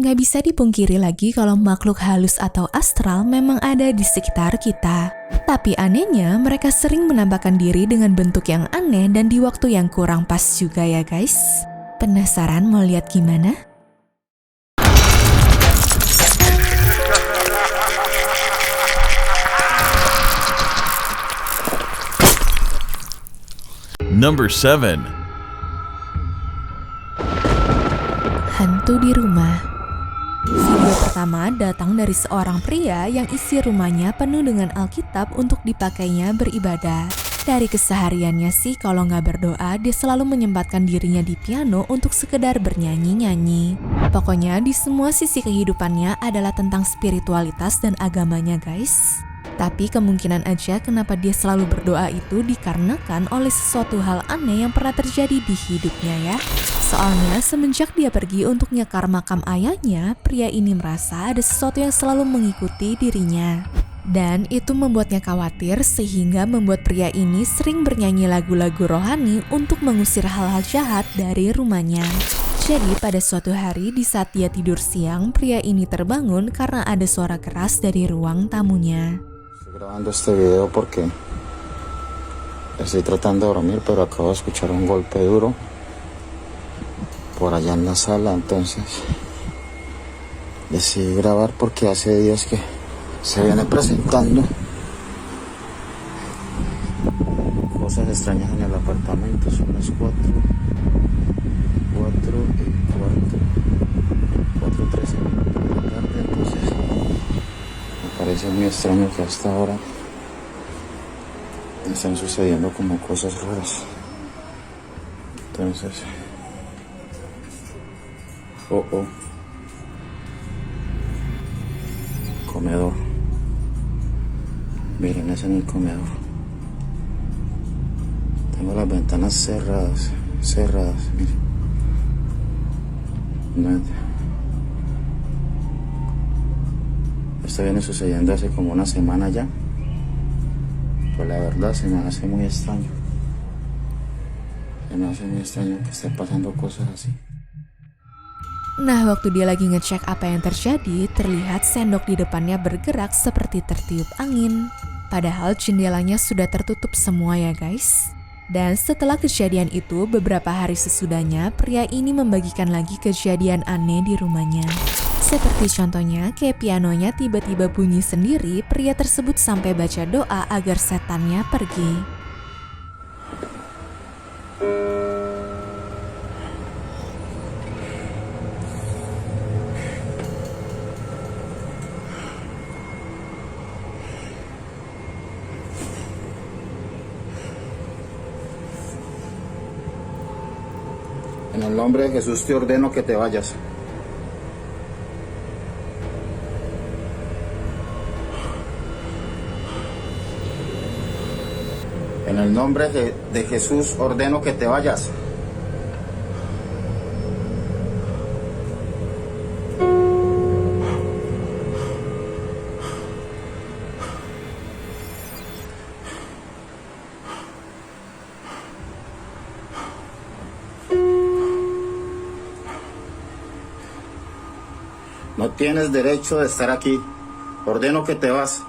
Nggak bisa dipungkiri lagi kalau makhluk halus atau astral memang ada di sekitar kita. Tapi anehnya mereka sering menampakkan diri dengan bentuk yang aneh dan di waktu yang kurang pas juga ya guys. Penasaran mau lihat gimana? Number 7. Hantu di rumah. Video pertama datang dari seorang pria yang isi rumahnya penuh dengan Alkitab untuk dipakainya beribadah. Dari kesehariannya sih kalau nggak berdoa, dia selalu menyempatkan dirinya di piano untuk sekedar bernyanyi-nyanyi. Pokoknya di semua sisi kehidupannya adalah tentang spiritualitas dan agamanya guys. Tapi kemungkinan aja kenapa dia selalu berdoa itu dikarenakan oleh sesuatu hal aneh yang pernah terjadi di hidupnya ya. Soalnya semenjak dia pergi untuk nyekar makam ayahnya, pria ini merasa ada sesuatu yang selalu mengikuti dirinya. Dan itu membuatnya khawatir sehingga membuat pria ini sering bernyanyi lagu-lagu rohani untuk mengusir hal-hal jahat dari rumahnya. Jadi pada suatu hari di saat dia tidur siang, pria ini terbangun karena ada suara keras dari ruang tamunya. Estoy grabando este video porque estoy tratando de dormir, pero acabo de escuchar un golpe duro por allá en la sala, entonces decidí grabar porque hace días que se viene presentando cosas extrañas en el apartamento. Son las 4 y cuarto, 4:13 de la tarde, entonces me parece muy extraño que hasta ahora están sucediendo como cosas raras. Entonces, comedor. Miren, es en el comedor. Tengo las ventanas cerradas, miren. Esto viene sucediendo hace como una semana ya. Pues la verdad se me hace muy extraño. Se me hace muy extraño que estén pasando cosas así. Nah, waktu dia lagi ngecek apa yang terjadi, terlihat sendok di depannya bergerak seperti tertiup angin. Padahal jendelanya sudah tertutup semua ya guys. Dan setelah kejadian itu, beberapa hari sesudahnya, pria ini membagikan lagi kejadian aneh di rumahnya. Seperti contohnya, kayak pianonya tiba-tiba bunyi sendiri, pria tersebut sampai baca doa agar setannya pergi. En el nombre de Jesús te ordeno que te vayas. En el nombre de Jesús ordeno que te vayas. No tienes derecho de estar aquí. Ordeno que te vas.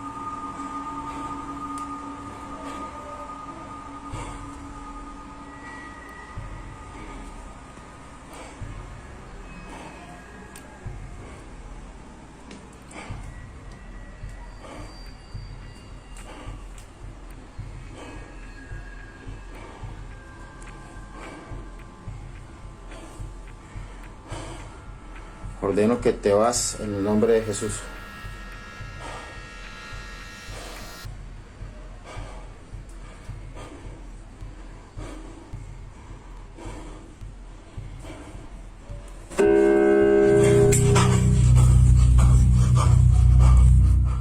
Ordeno que te vas en el nombre de Jesús.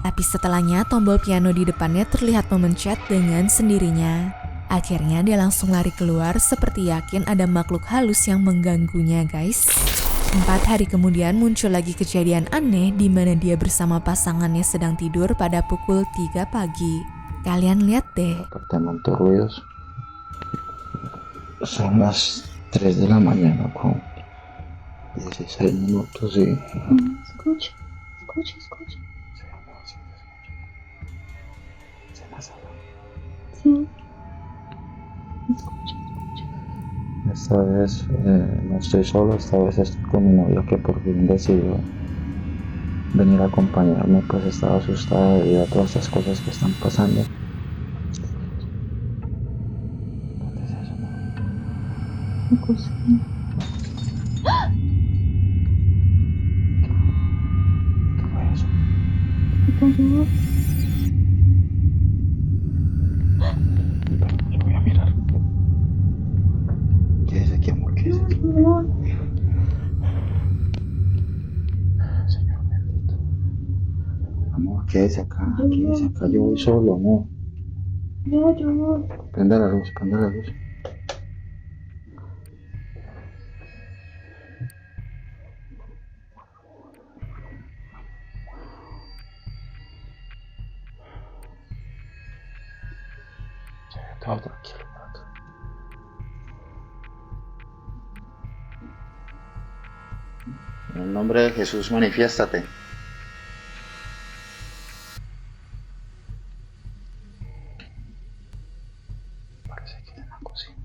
Tapi setelahnya tombol piano di depannya terlihat memencet dengan sendirinya. Akhirnya dia langsung lari keluar seperti yakin ada makhluk halus yang mengganggunya guys. 4 hari kemudian muncul lagi kejadian aneh di mana dia bersama pasangannya sedang tidur pada pukul 3 pagi. Kalian lihat deh. Apartamento ruidos. Son las 3 de la mañana con 16 minutos, sí. Escucha, escucha, escucha. Sí, amor, sí, te escucho. Sí, en la sala. Sí. Escucha, escucha. Esta vez no estoy solo, esta vez estoy con mi novia que por fin decidió venir a acompañarme, pues estaba asustada debido a todas estas cosas que están pasando. ¿Dónde es eso, amor? La cocina. ¿Qué fue eso? Se cayó. Espera, yo voy a mirar. ¿Qué es aquí, amor? ¿Qué es aquí? Amor, Señor bendito. Amor, quédese acá, quédese acá, yo voy solo, amor. ya yo voy. Prenda la luz, prenda la luz. Todo tranquilo, un rato. En el nombre de Jesús, manifiéstate. Parece que en la cocina.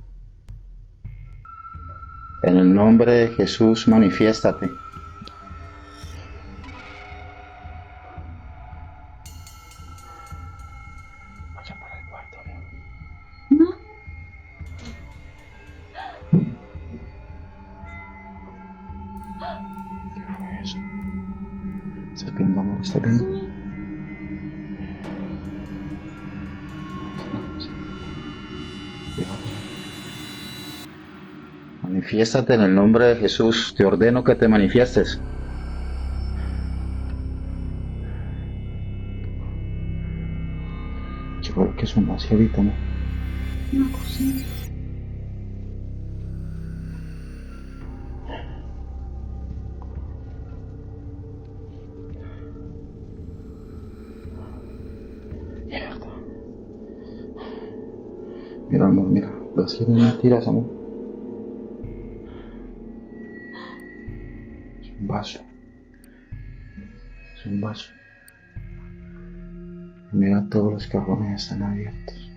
En el nombre de Jesús, manifiéstate. Vaya para el cuarto, amor. No. ¿Qué fue eso? ¿Estás viendo, amor? ¿Estás viendo? Manifiéstate en el nombre de Jesús. Te ordeno que te manifiestes. Yo creo que sonó así ahorita, ¿no? La cocina. Mierda. Mira, amor, mira. Lo hacían mentiras, amor. Es un vaso. Es un vaso. Mira, todos los cajones están abiertos.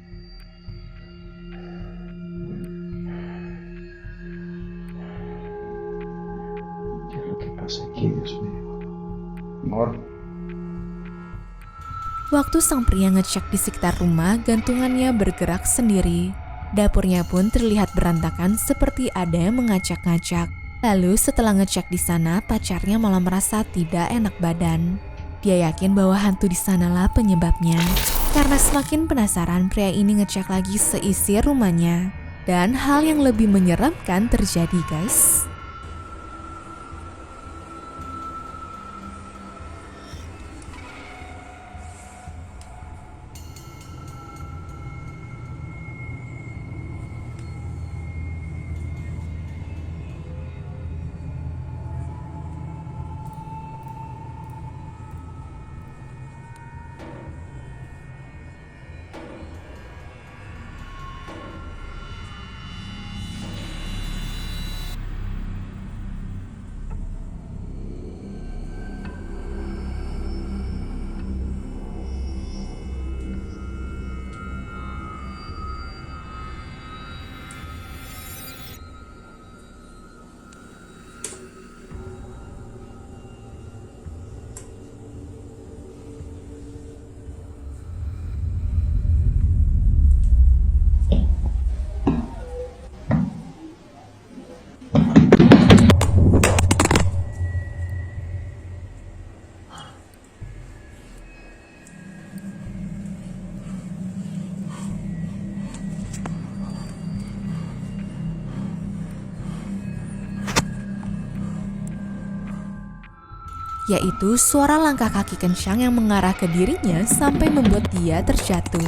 ¿Qué es lo que pasa aquí, Dios mío? Amor. Waktu sang pria ngecek di sekitar rumah, gantungannya bergerak sendiri. Dapurnya pun terlihat berantakan seperti ada yang mengacak-ngacak. Lalu setelah ngecek di sana, pacarnya malah merasa tidak enak badan. Dia yakin bahwa hantu di sanalah penyebabnya. Karena semakin penasaran, pria ini ngecek lagi seisi rumahnya. Dan hal yang lebih menyeramkan terjadi, guys. Yaitu suara langkah kaki kencang yang mengarah ke dirinya sampai membuat dia terjatuh.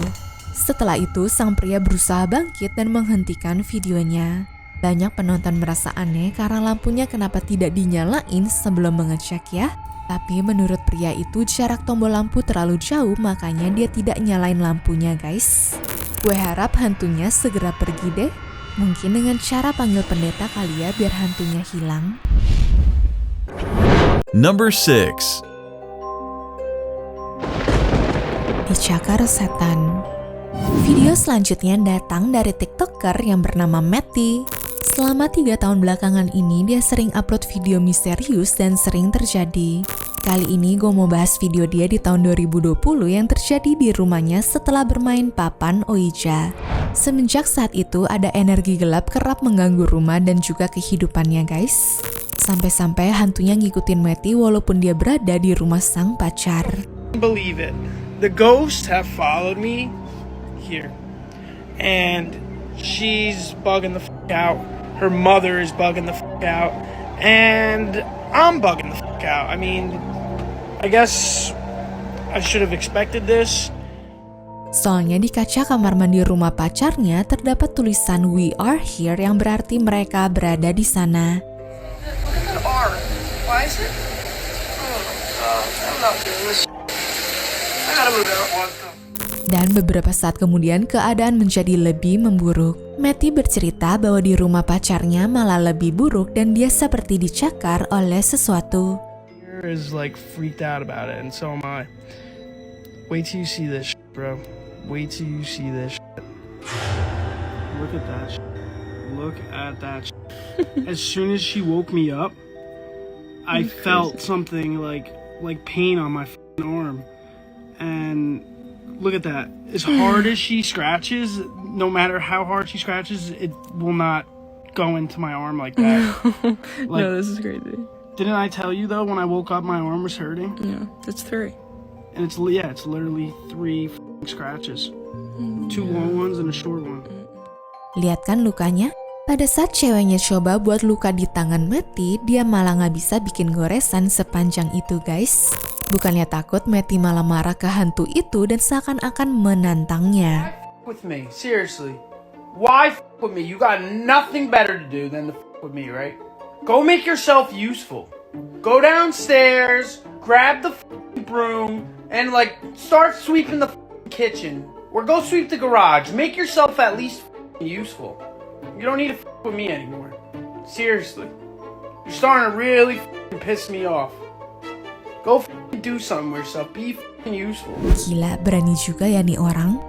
Setelah itu, sang pria berusaha bangkit dan menghentikan videonya. Banyak penonton merasa aneh karena lampunya kenapa tidak dinyalain sebelum mengecek ya. Tapi menurut pria itu jarak tombol lampu terlalu jauh, makanya dia tidak nyalain lampunya, guys. Gue harap hantunya segera pergi deh. Mungkin dengan cara panggil pendeta kali ya biar hantunya hilang. Number 6. Dicakar setan. Video selanjutnya datang dari TikToker yang bernama Matty. Selama 3 tahun belakangan ini, dia sering upload video misterius dan sering terjadi. Kali ini gue mau bahas video dia di tahun 2020 yang terjadi di rumahnya setelah bermain papan Ouija. Semenjak saat itu, ada energi gelap kerap mengganggu rumah dan juga kehidupannya guys. Sampai-sampai hantunya ngikutin Matty walaupun dia berada di rumah sang pacar. Believe it. The ghosts have followed me here. And she's bugging the fuck out. Her mother is bugging the fuck out. And I'm bugging the fuck out. I mean, I guess I should have expected this. Soalnya di kaca kamar mandi rumah pacarnya terdapat tulisan "We are here" yang berarti mereka berada di sana. Look at that R. Why is it? Oh my god, I'm not doing this. I gotta move out. Dan beberapa saat kemudian keadaan menjadi lebih memburuk. Matty bercerita bahwa di rumah pacarnya malah lebih buruk dan dia seperti dicakar oleh sesuatu. Is like freaked out about it, and so am I. Wait till you see this, bro. Wait till you see this. Look at that. Look at that. As soon as she woke me up, I felt something like pain on my arm, and look at that. As hard as she scratches, no matter how hard she scratches, it will not go into my arm like that. Like, No, this is crazy. didn't I tell you though when I woke up my arm was hurting? Yeah, that's 3. And it's literally 3 scratches. 2 long ones and a short one. Lihat kan lukanya? Pada saat ceweknya coba buat luka di tangan Matty, dia malah gak bisa bikin goresan sepanjang itu guys. Bukannya takut, Matty malah marah ke hantu itu dan seakan-akan menantangnya. With me, seriously. Why with me? You got nothing better to do than to with me, right? Go make yourself useful. Go downstairs, grab the broom, and start sweeping the kitchen. Or go sweep the garage. Make yourself at least useful. You don't need to with me anymore. Seriously. You're starting to really piss me off. Go do something with yourself. Be useful. Gila, berani juga ya nih orang.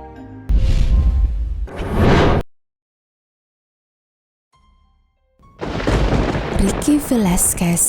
Ricky Velasquez.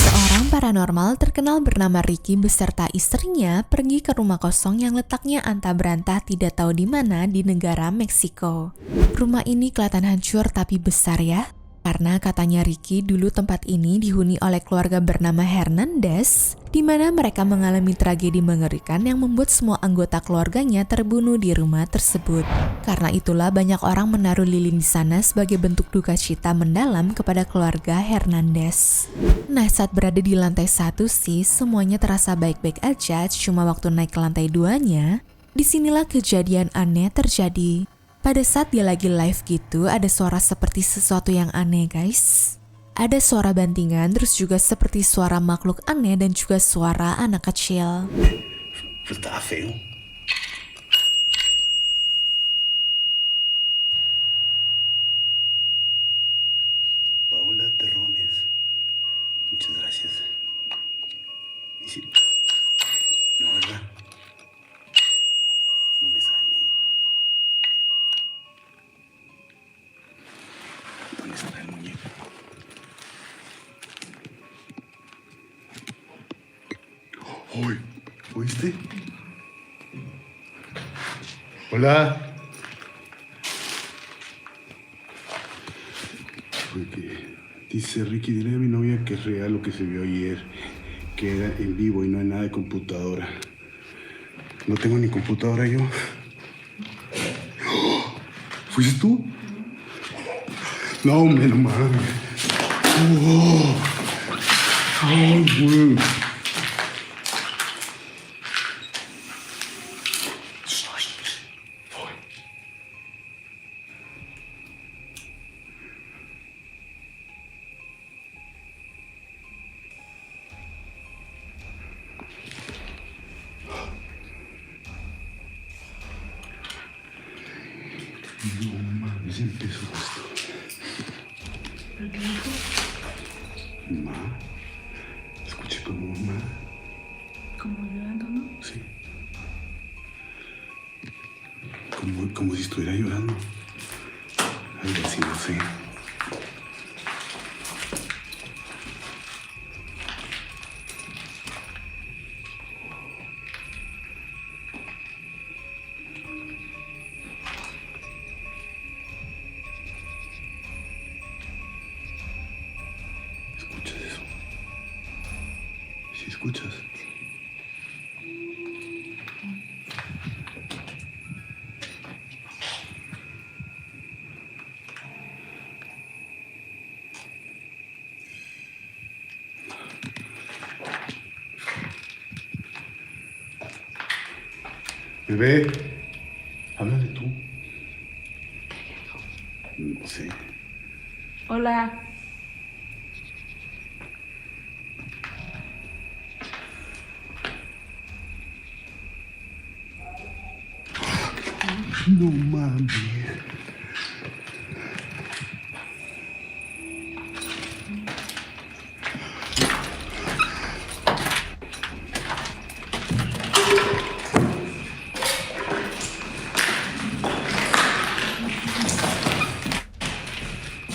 Seorang paranormal terkenal bernama Ricky beserta istrinya pergi ke rumah kosong yang letaknya antah berantah tidak tahu di mana di negara Meksiko. Rumah ini kelihatan hancur tapi besar ya. Karena katanya Ricky dulu tempat ini dihuni oleh keluarga bernama Hernandez, di mana mereka mengalami tragedi mengerikan yang membuat semua anggota keluarganya terbunuh di rumah tersebut. Karena itulah banyak orang menaruh lilin di sana sebagai bentuk duka cita mendalam kepada keluarga Hernandez. Nah, saat berada di lantai 1 sih semuanya terasa baik-baik aja, cuma waktu naik ke lantai 2-nya, disinilah kejadian aneh terjadi. Pada saat dia lagi live gitu, ada suara seperti sesuatu yang aneh guys. Ada suara bantingan, terus juga seperti suara makhluk aneh dan juga suara anak kecil. Está feo. Paola Terrones. Muchas gracias. Y si... No, ¿verdad? No me sale. ¿Dónde está el muñeco? ¡Ay! ¿Oíste? Hola. Porque dice Ricky, dile a mi novia que es real lo que se vio ayer, que era en vivo y no hay nada de computadora. No tengo ni computadora yo. ¿Fuiste tú? No, hombre, no mames. Oh. Ay, güey. No mames, empezó esto. Ma, como si estuviera llorando. Algo así, no sé. ¿Escuchas eso? ¿Sí escuchas? Bebé, háblale tú. No sé. Hola. No mames.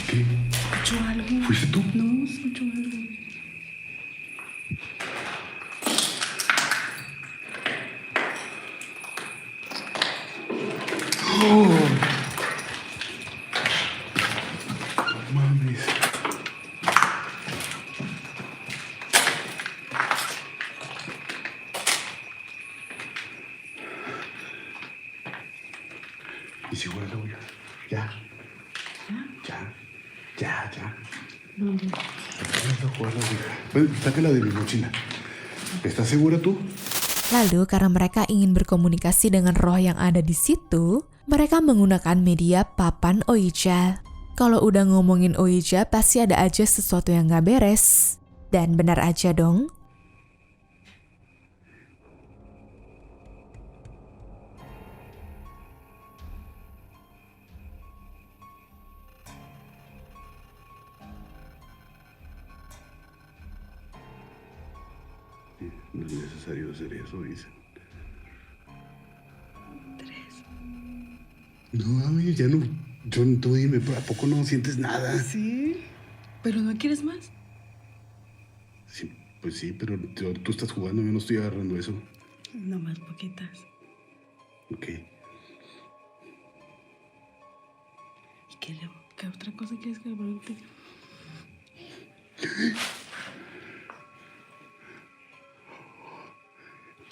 ¿Qué? ¿Escuchó algo? ¿Fuiste tú? No, escuchó algo. Mames. ¿Y si huele la olla? Ya. Ya. ¿Dónde? Sácala de mi mochila. ¿Estás segura tú? Lalu karena mereka ingin berkomunikasi dengan roh yang ada di situ, mereka menggunakan media papan Ouija. Kalau udah ngomongin Ouija pasti ada aja sesuatu yang gak beres. Dan benar aja dong. No es necesario hacer eso, dicen. 3. No, mami, ya no. Tú dime, ¿a poco no sientes nada? Sí. ¿Pero no quieres más? Sí, pues sí, pero tú estás jugando, yo no estoy agarrando eso. No más poquitas. Ok. ¿Y qué otra cosa quieres que le pregunte?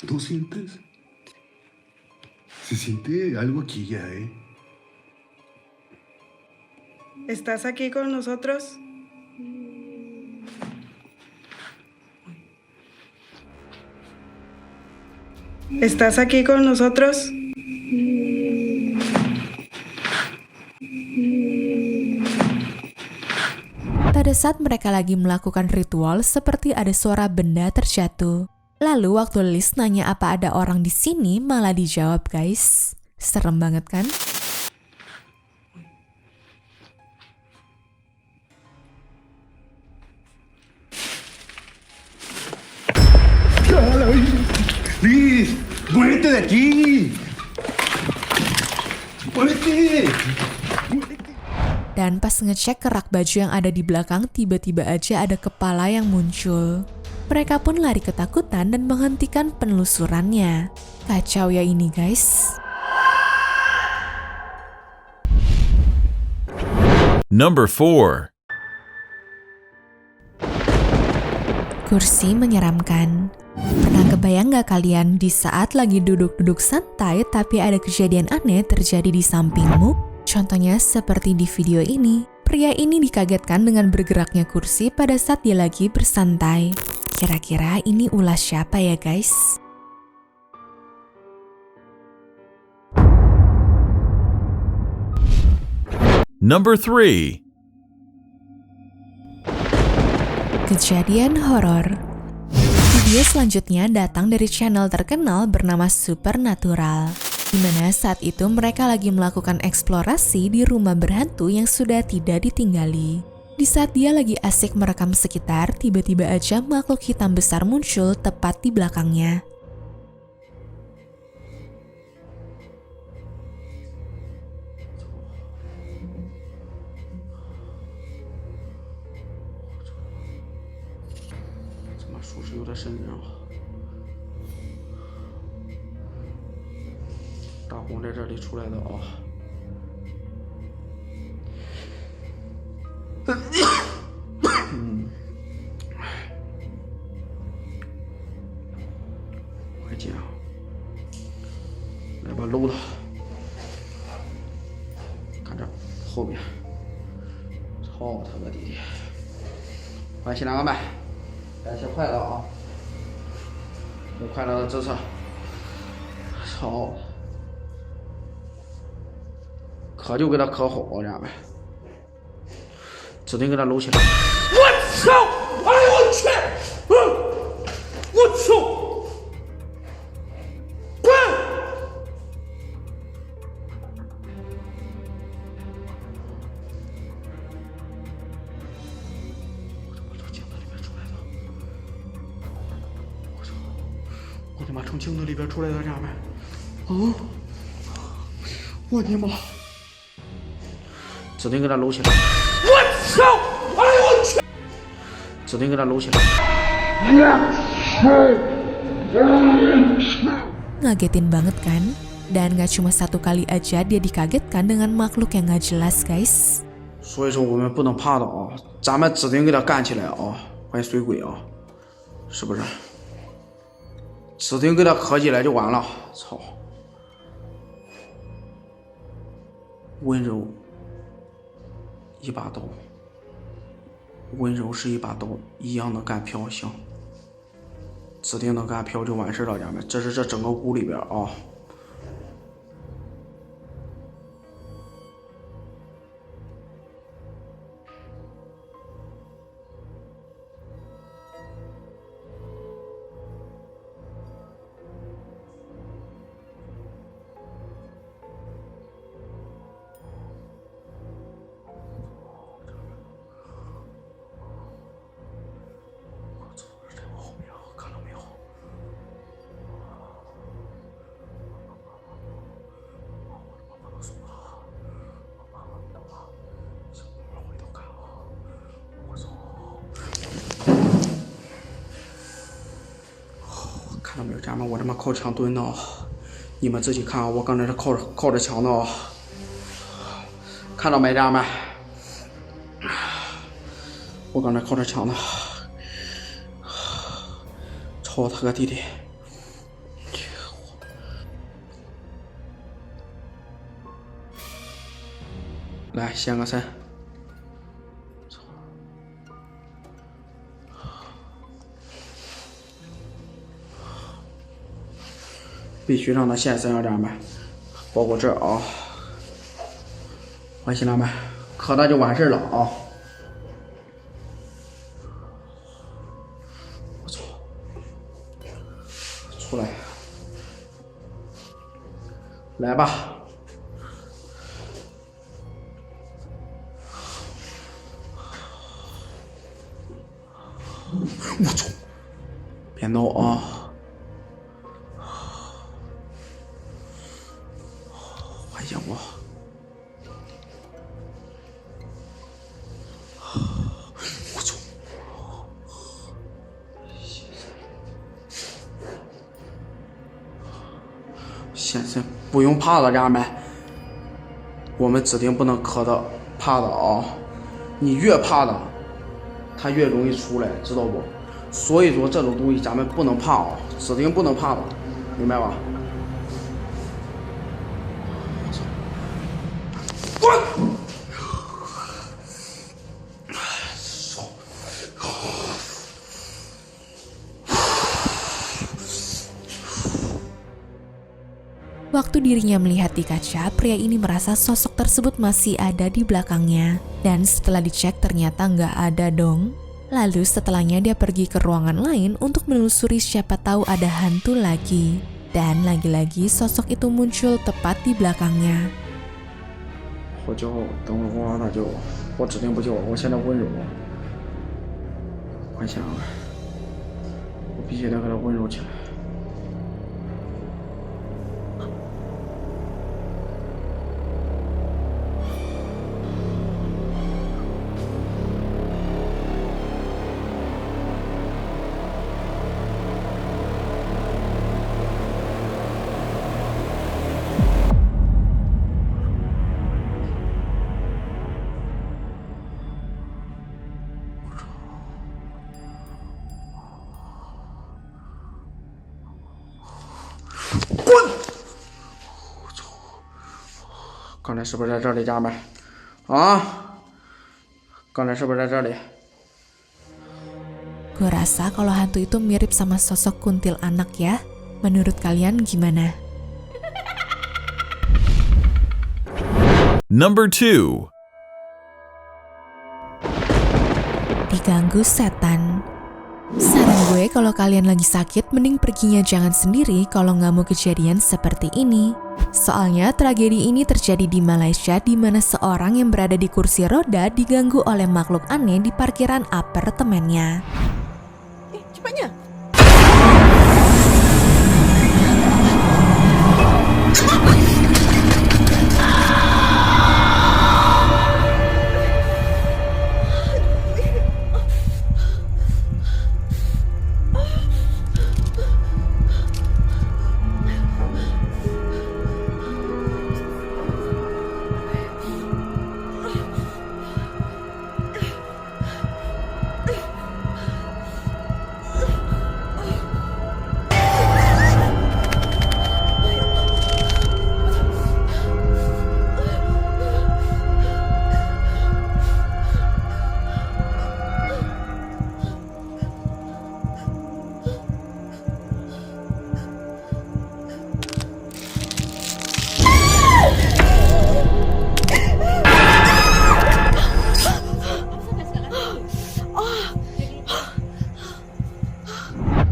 ¿No sientes? Se siente algo aquí ya, ¿eh? ¿Estás aquí con nosotros? ¿Estás aquí con nosotros? Pada saat mereka lagi melakukan ritual, seperti ada suara benda terjatuh. Lalu waktu Liz nanya apa ada orang di sini, malah dijawab guys. Serem banget kan? ¡Liz! ¡Muévete de aquí! ¡Muévete! Dan pas ngecek kerak baju yang ada di belakang, tiba-tiba aja ada kepala yang muncul. Mereka pun lari ketakutan dan menghentikan penelusurannya. Kacau ya ini guys. Number 4. Kursi menyeramkan. Pernah kebayang gak kalian di saat lagi duduk-duduk santai tapi ada kejadian aneh terjadi di sampingmu? Contohnya seperti di video ini. Pria ini dikagetkan dengan bergeraknya kursi pada saat dia lagi bersantai. Kira-kira ini ulah siapa ya guys? Number 3. Kejadian horor. Video selanjutnya datang dari channel terkenal bernama Supernatural, di mana saat itu mereka lagi melakukan eksplorasi di rumah berhantu yang sudah tidak ditinggali. Di saat dia lagi asik merekam sekitar, tiba-tiba aja makhluk hitam besar muncul tepat di belakangnya. 妈属实有点瘆人啊！大红在这里出来的啊！快进啊！来吧，搂他！看这后面，操他个弟弟！欢喜两个麦，感谢快乐啊！有快乐的支持。操！磕就给他磕好，家们，指定给他搂起来。我操！哎呦我去！我操！滚！我他妈从镜子里边出来的，家们！哦！我的妈！指定给他搂起来！我操！哎呦我去！指定给他搂起来！ Ngagetin banget kan? Dan gak cuma satu kali aja dia dikagetkan dengan makhluk yang gak jelas, guys. 所以说我们不能怕的啊，咱们指定给他干起来啊！欢迎水鬼啊，是不是？指定给他磕起来就完了。操！温柔。 一把刀，温柔是一把刀，一样的干飘行，指定能干飘就完事了，家们。这是这整个屋里边啊。看到没有，家们，我他妈靠墙蹲的啊！你们自己看啊，我刚才是靠着墙的啊！看到没，家们？我刚才靠着墙的，操他个弟弟！来，献个身。 必须让他现身啊，家人们，包括这儿啊，欢喜良们，磕他就完事了啊！我操，出来，来吧！我操，别闹啊！ 我，我操！现身不用怕了，家人们，我们指定不能磕的怕的啊！你越怕的，他越容易出来，知道不？所以说这种东西咱们不能怕啊，指定不能怕的，明白吧？ Waktu dirinya melihat di kaca, pria ini merasa sosok tersebut masih ada di belakangnya. Dan setelah dicek ternyata nggak ada dong. Lalu setelahnya dia pergi ke ruangan lain untuk menelusuri siapa tahu ada hantu lagi. Dan lagi-lagi sosok itu muncul tepat di belakangnya. 我叫，等会儿我让他叫，我指定不叫，我现在温柔。快想啊！我必须得给他温柔起来。刚才是不是在这里家门？啊？刚才是不是在这里？ Gue rasa kalau hantu itu mirip sama sosok kuntil anak ya. Menurut kalian gimana? Number 2. Diganggu setan. Saran gue kalau kalian lagi sakit mending perginya jangan sendiri kalau nggak mau kejadian seperti ini. Soalnya tragedi ini terjadi di Malaysia di mana seorang yang berada di kursi roda diganggu oleh makhluk aneh di parkiran apartemennya. Cepatnya.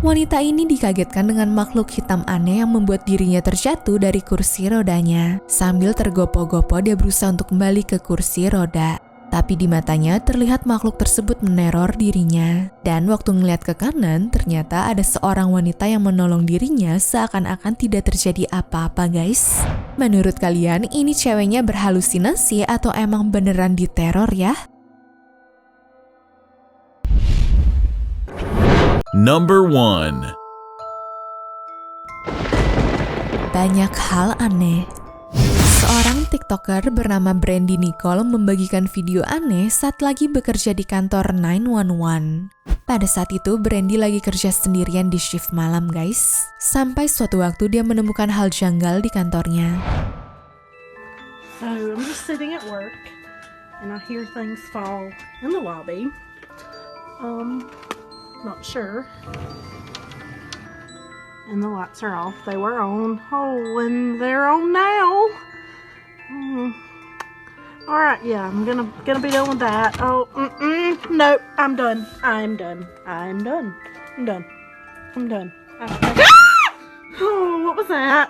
Wanita ini dikagetkan dengan makhluk hitam aneh yang membuat dirinya terjatuh dari kursi rodanya. Sambil tergopoh-gopoh dia berusaha untuk kembali ke kursi roda. Tapi di matanya terlihat makhluk tersebut meneror dirinya. Dan waktu ngeliat ke kanan, ternyata ada seorang wanita yang menolong dirinya seakan-akan tidak terjadi apa-apa guys. Menurut kalian ini ceweknya berhalusinasi atau emang beneran diteror ya? Number 1. Banyak hal aneh. Seorang TikToker bernama Brandy Nicole membagikan video aneh saat lagi bekerja di kantor 911. Pada saat itu Brandy lagi kerja sendirian di shift malam guys. Sampai suatu waktu dia menemukan hal janggal di kantornya. So I'm just sitting at work and I hear things fall in the lobby. Not sure. And the lights are off. They were on. Oh, and they're on now. All right, yeah, I'm gonna be done with that. Oh, nope, I'm done. I'm done. Oh, what was that?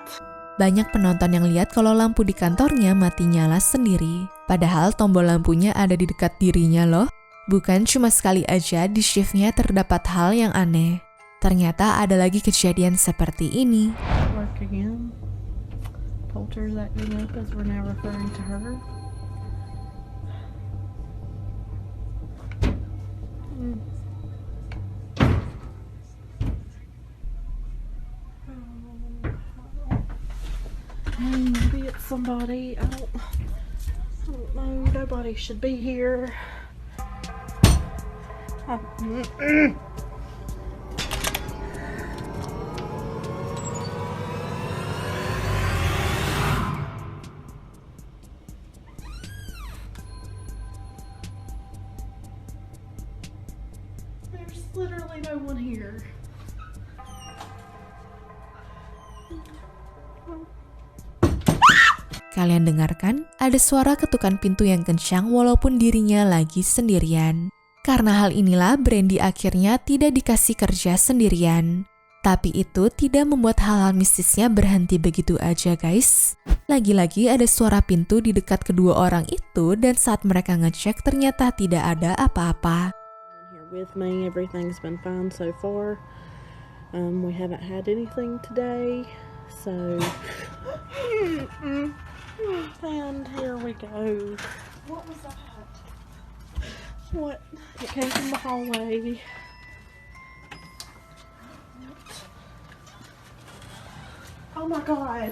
Banyak penonton yang lihat kalau lampu di kantornya mati nyala sendiri. Padahal tombol lampunya ada di dekat dirinya loh. Bukan cuma sekali aja di shiftnya terdapat hal yang aneh. Ternyata ada lagi kejadian seperti ini. Work again. Poulter's acting up as we're now referring to her. Maybe it's somebody. I don't know. Nobody should be here. There's literally no one here. Kalian dengarkan? Ada suara ketukan pintu yang kencang walaupun dirinya lagi sendirian. Karena hal inilah Brandy akhirnya tidak dikasih kerja sendirian. Tapi itu tidak membuat hal-hal mistisnya berhenti begitu aja guys. Lagi-lagi ada suara pintu di dekat kedua orang itu dan saat mereka ngecek ternyata tidak ada apa-apa. Here with me, everything's been fine so far. We haven't had anything today, so and here we go. What was that? What? It came from the hallway. Oh my god.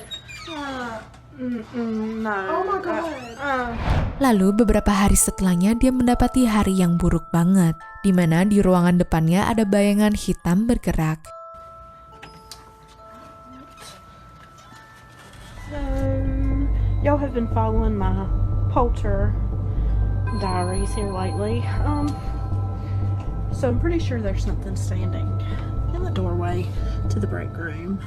No. Oh my god. Lalu beberapa hari setelahnya dia mendapati hari yang buruk banget, di mana di ruangan depannya ada bayangan hitam bergerak. So y'all have been following my polter diaries here lately. So I'm pretty sure there's something standing in the doorway to the break room.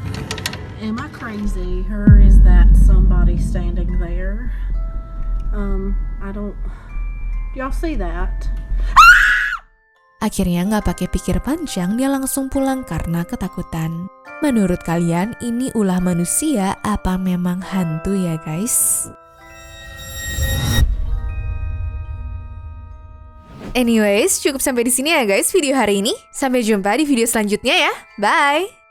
Am I crazy, or is that somebody standing there? I don't. Do y'all see that? Akhirnya nggak pakai pikir panjang, dia langsung pulang karena ketakutan. Menurut kalian, ini ulah manusia apa memang hantu ya guys? Anyways, cukup sampai di sini ya guys video hari ini. Sampai jumpa di video selanjutnya ya. Bye!